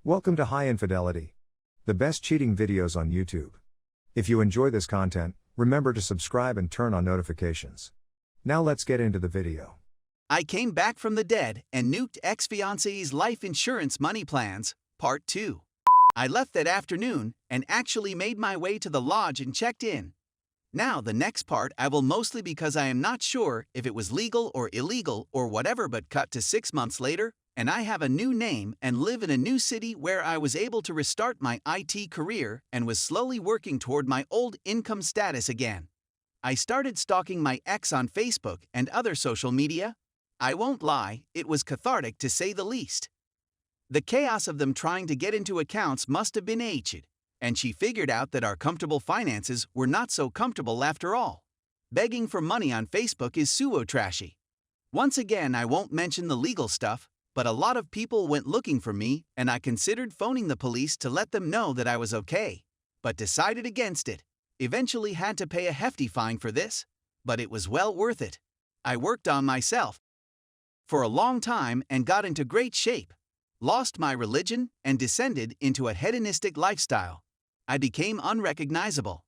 Welcome to High Infidelity, the best cheating videos on YouTube. If you enjoy this content, remember to subscribe and turn on notifications. Now let's get into the video. I came back from the dead and nuked ex-fiance's life insurance money plans, part 2. I left that afternoon and actually made my way to the lodge and checked in. Now the next part I will mostly because I am not sure if it was legal or illegal or whatever, but cut to 6 months later, and I have a new name and live in a new city where I was able to restart my IT career and was slowly working toward my old income status again. I started stalking my ex on Facebook and other social media. I won't lie, it was cathartic to say the least. The chaos of them trying to get into accounts must have been aged, and she figured out that our comfortable finances were not so comfortable after all. Begging for money on Facebook is suo-trashy. Once again, I won't mention the legal stuff, but a lot of people went looking for me, and I considered phoning the police to let them know that I was okay, but decided against it. Eventually had to pay a hefty fine for this, but it was well worth it. I worked on myself for a long time and got into great shape, lost my religion, and descended into a hedonistic lifestyle. I became unrecognizable.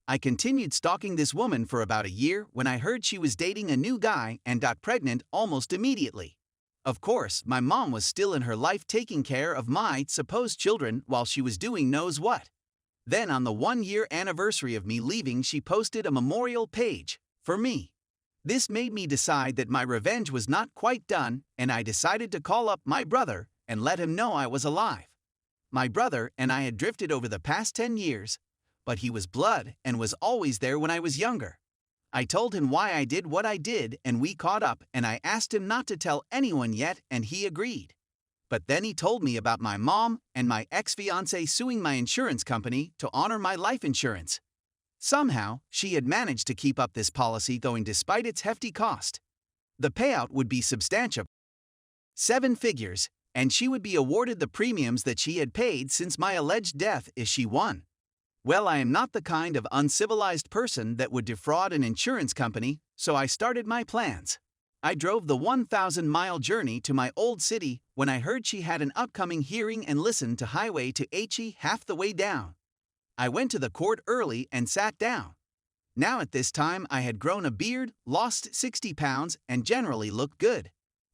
I continued stalking this woman for about a year when I heard she was dating a new guy and got pregnant almost immediately. Of course, my mom was still in her life taking care of my supposed children while she was doing knows what. Then on the 1-year anniversary of me leaving, she posted a memorial page for me. This made me decide that my revenge was not quite done, and I decided to call up my brother and let him know I was alive. My brother and I had drifted over the past 10 years, but he was blood and was always there when I was younger. I told him why I did what I did and we caught up, and I asked him not to tell anyone yet and he agreed. But then he told me about my mom and my ex-fiancé suing my insurance company to honor my life insurance. Somehow, she had managed to keep up this policy going despite its hefty cost. The payout would be substantial, 7 figures, and she would be awarded the premiums that she had paid since my alleged death if she won. Well, I am not the kind of uncivilized person that would defraud an insurance company, so I started my plans. I drove the 1,000-mile journey to my old city when I heard she had an upcoming hearing and listened to Highway to HE half the way down. I went to the court early and sat down. Now at this time I had grown a beard, lost 60 pounds, and generally looked good.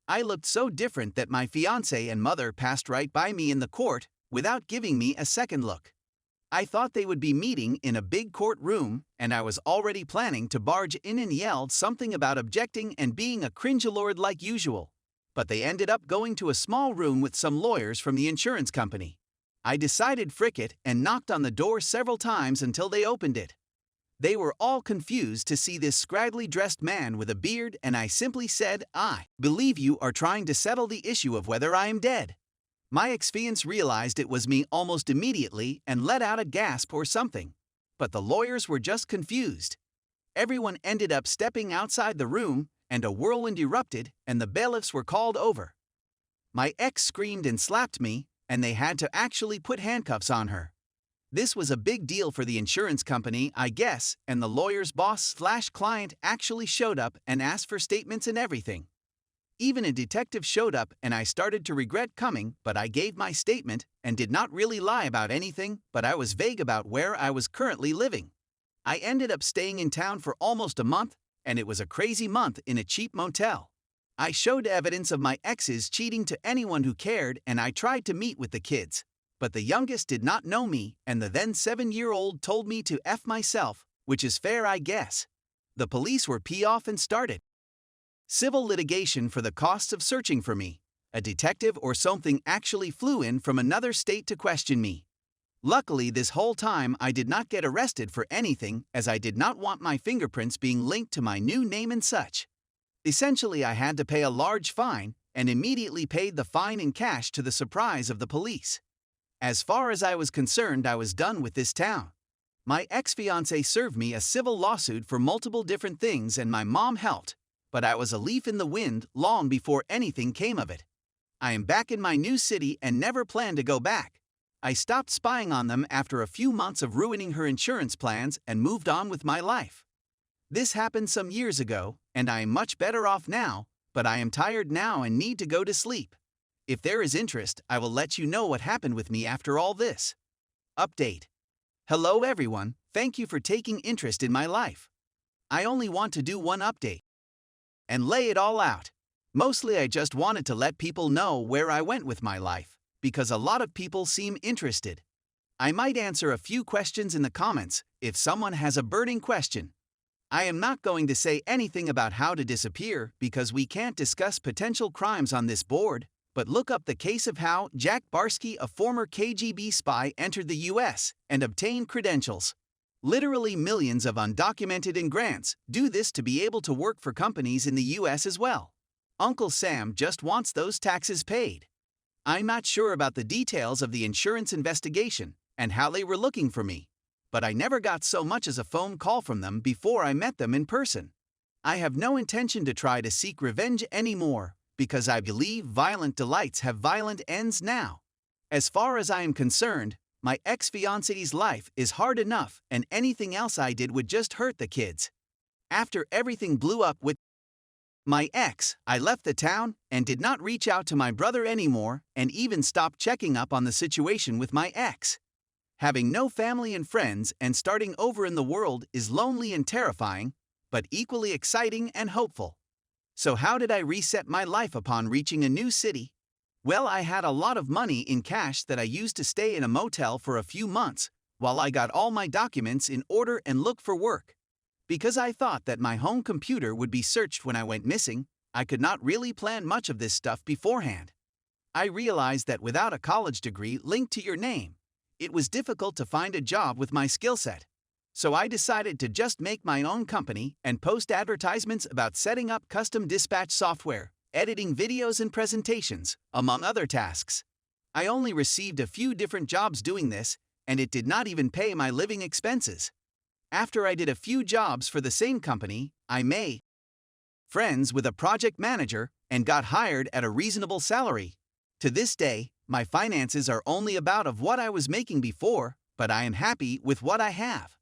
I looked so different that my fiancé and mother passed right by me in the court without giving me a second look. I thought they would be meeting in a big courtroom, and I was already planning to barge in and yell something about objecting and being a cringelord like usual. But they ended up going to a small room with some lawyers from the insurance company. I decided frick it and knocked on the door several times until they opened it. They were all confused to see this scraggly dressed man with a beard, and I simply said, "I believe you are trying to settle the issue of whether I am dead." My ex-fiance realized it was me almost immediately and let out a gasp or something. But the lawyers were just confused. Everyone ended up stepping outside the room, and a whirlwind erupted, and the bailiffs were called over. My ex screamed and slapped me, and they had to actually put handcuffs on her. This was a big deal for the insurance company, I guess, and the lawyer's boss/client actually showed up and asked for statements and everything. Even a detective showed up, and I started to regret coming, but I gave my statement and did not really lie about anything, but I was vague about where I was currently living. I ended up staying in town for almost a month, and it was a crazy month in a cheap motel. I showed evidence of my ex's cheating to anyone who cared, and I tried to meet with the kids. But the youngest did not know me, and the then 7-year-old told me to F myself, which is fair, I guess. The police were pissed off and started civil litigation for the costs of searching for me. A detective or something actually flew in from another state to question me. Luckily, this whole time I did not get arrested for anything, as I did not want my fingerprints being linked to my new name and such. Essentially, I had to pay a large fine, and immediately paid the fine in cash to the surprise of the police. As far as I was concerned, I was done with this town. My ex-fiancé served me a civil lawsuit for multiple different things, and my mom helped. But I was a leaf in the wind long before anything came of it. I am back in my new city and never plan to go back. I stopped spying on them after a few months of ruining her insurance plans and moved on with my life. This happened some years ago, and I am much better off now, but I am tired now and need to go to sleep. If there is interest, I will let you know what happened with me after all this. Update. Hello everyone, thank you for taking interest in my life. I only want to do one update and lay it all out. Mostly I just wanted to let people know where I went with my life, because a lot of people seem interested. I might answer a few questions in the comments if someone has a burning question. I am not going to say anything about how to disappear because we can't discuss potential crimes on this board, but look up the case of how Jack Barsky, a former KGB spy, entered the US and obtained credentials. Literally millions of undocumented immigrants do this to be able to work for companies in the US as well. Uncle Sam just wants those taxes paid. I'm not sure about the details of the insurance investigation and how they were looking for me, but I never got so much as a phone call from them before I met them in person. I have no intention to try to seek revenge anymore, because I believe violent delights have violent ends now. As far as I am concerned, my ex-fiance's life is hard enough and anything else I did would just hurt the kids. After everything blew up with my ex, I left the town and did not reach out to my brother anymore and even stopped checking up on the situation with my ex. Having no family and friends and starting over in the world is lonely and terrifying, but equally exciting and hopeful. So how did I reset my life upon reaching a new city? Well, I had a lot of money in cash that I used to stay in a motel for a few months while I got all my documents in order and looked for work. Because I thought that my home computer would be searched when I went missing, I could not really plan much of this stuff beforehand. I realized that without a college degree linked to your name, it was difficult to find a job with my skill set. So I decided to just make my own company and post advertisements about setting up custom dispatch software, editing videos and presentations, among other tasks. I only received a few different jobs doing this, and it did not even pay my living expenses. After I did a few jobs for the same company, I made friends with a project manager and got hired at a reasonable salary. To this day, my finances are only about of what I was making before, but I am happy with what I have.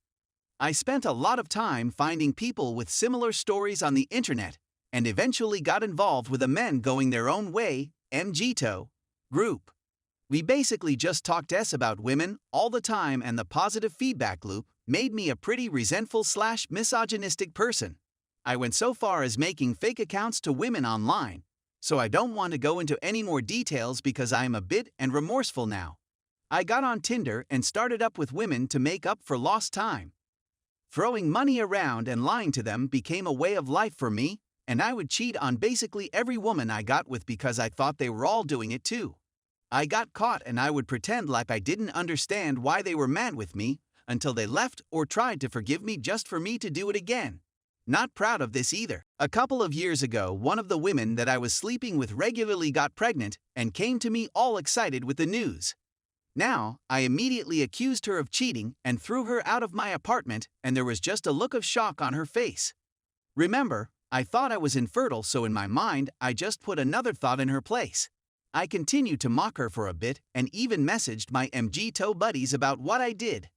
I spent a lot of time finding people with similar stories on the internet and eventually got involved with a Men Going Their Own Way (MGTO) group. We basically just talked about women all the time, and the positive feedback loop made me a pretty resentful/misogynistic person. I went so far as making fake accounts to women online, so I don't want to go into any more details because I am a bit and remorseful now. I got on Tinder and started up with women to make up for lost time. Throwing money around and lying to them became a way of life for me, and I would cheat on basically every woman I got with because I thought they were all doing it too. I got caught and I would pretend like I didn't understand why they were mad with me until they left or tried to forgive me just for me to do it again. Not proud of this either. A couple of years ago, one of the women that I was sleeping with regularly got pregnant and came to me all excited with the news. Now, I immediately accused her of cheating and threw her out of my apartment, and there was just a look of shock on her face. Remember, I thought I was infertile, so in my mind, I just put another thought in her place. I continued to mock her for a bit and even messaged my MGTO buddies about what I did.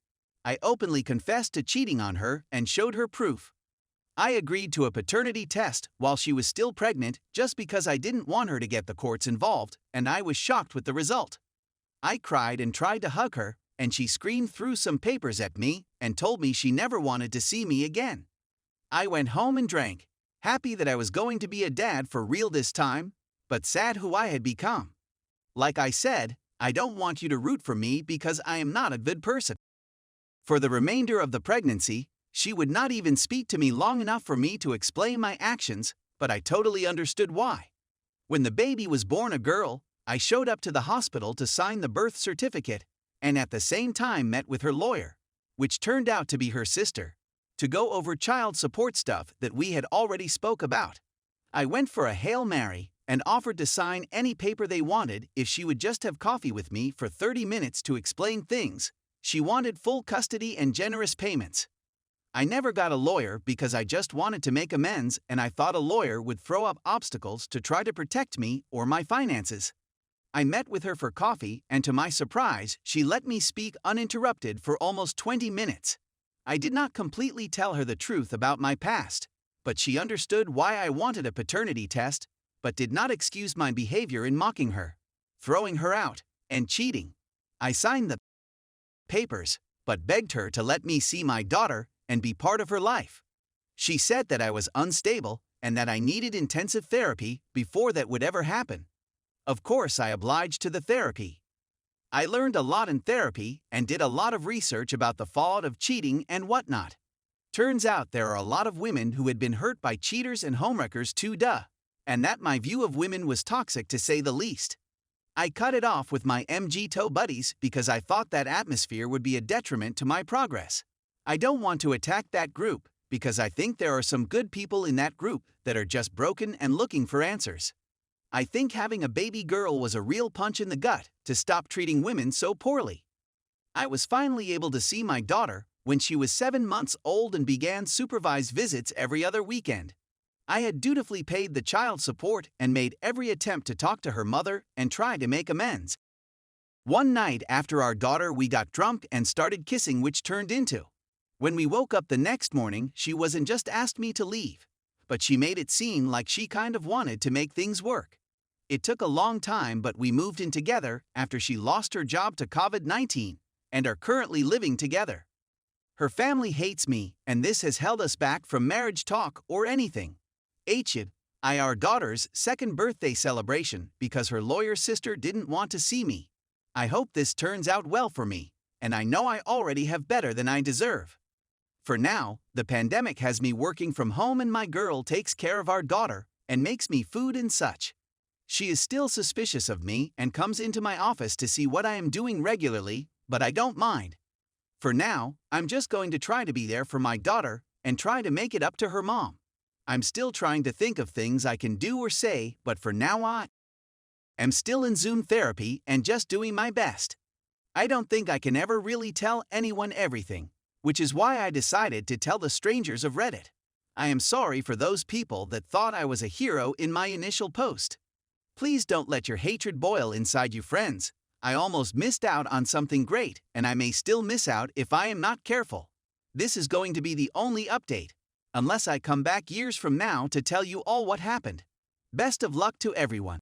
I openly confessed to cheating on her and showed her proof. I agreed to a paternity test while she was still pregnant just because I didn't want her to get the courts involved, and I was shocked with the result. I cried and tried to hug her, and she screamed through some papers at me and told me she never wanted to see me again. I went home and drank, happy that I was going to be a dad for real this time, but sad who I had become. Like I said, I don't want you to root for me because I am not a good person. For the remainder of the pregnancy, she would not even speak to me long enough for me to explain my actions, but I totally understood why. When the baby was born a girl, I showed up to the hospital to sign the birth certificate, and at the same time met with her lawyer, which turned out to be her sister, to go over child support stuff that we had already spoke about. I went for a Hail Mary and offered to sign any paper they wanted if she would just have coffee with me for 30 minutes to explain things. She wanted full custody and generous payments. I never got a lawyer because I just wanted to make amends, and I thought a lawyer would throw up obstacles to try to protect me or my finances. I met with her for coffee, and to my surprise, she let me speak uninterrupted for almost 20 minutes. I did not completely tell her the truth about my past, but she understood why I wanted a paternity test, but did not excuse my behavior in mocking her. throwing her out, and cheating. I signed the papers, but begged her to let me see my daughter and be part of her life. She said that I was unstable and that I needed intensive therapy before that would ever happen. Of course, I obliged to the therapy. I learned a lot in therapy and did a lot of research about the fallout of cheating and whatnot. Turns out there are a lot of women who had been hurt by cheaters and homewreckers too, and that my view of women was toxic to say the least. I cut it off with my MGTOW buddies because I thought that atmosphere would be a detriment to my progress. I don't want to attack that group because I think there are some good people in that group that are just broken and looking for answers. I think having a baby girl was a real punch in the gut to stop treating women so poorly. I was finally able to see my daughter when she was 7 months old and began supervised visits every other weekend. I had dutifully paid the child support and made every attempt to talk to her mother and try to make amends. One night after our daughter, we got drunk and started kissing, which turned into. When we woke up the next morning, she wasn't just asked me to leave, but she made it seem like she kind of wanted to make things work. It took a long time, but we moved in together after she lost her job to COVID-19 and are currently living together. Her family hates me, and this has held us back from marriage talk or anything. Our daughter's second birthday celebration because her lawyer's sister didn't want to see me. I hope this turns out well for me, and I know I already have better than I deserve. For now, the pandemic has me working from home and my girl takes care of our daughter and makes me food and such. She is still suspicious of me and comes into my office to see what I am doing regularly, but I don't mind. For now, I'm just going to try to be there for my daughter and try to make it up to her mom. I'm still trying to think of things I can do or say, but for now I am still in Zoom therapy and just doing my best. I don't think I can ever really tell anyone everything, which is why I decided to tell the strangers of Reddit. I am sorry for those people that thought I was a hero in my initial post. Please don't let your hatred boil inside you, friends. I almost missed out on something great, and I may still miss out if I am not careful. This is going to be the only update, unless I come back years from now to tell you all what happened. Best of luck to everyone.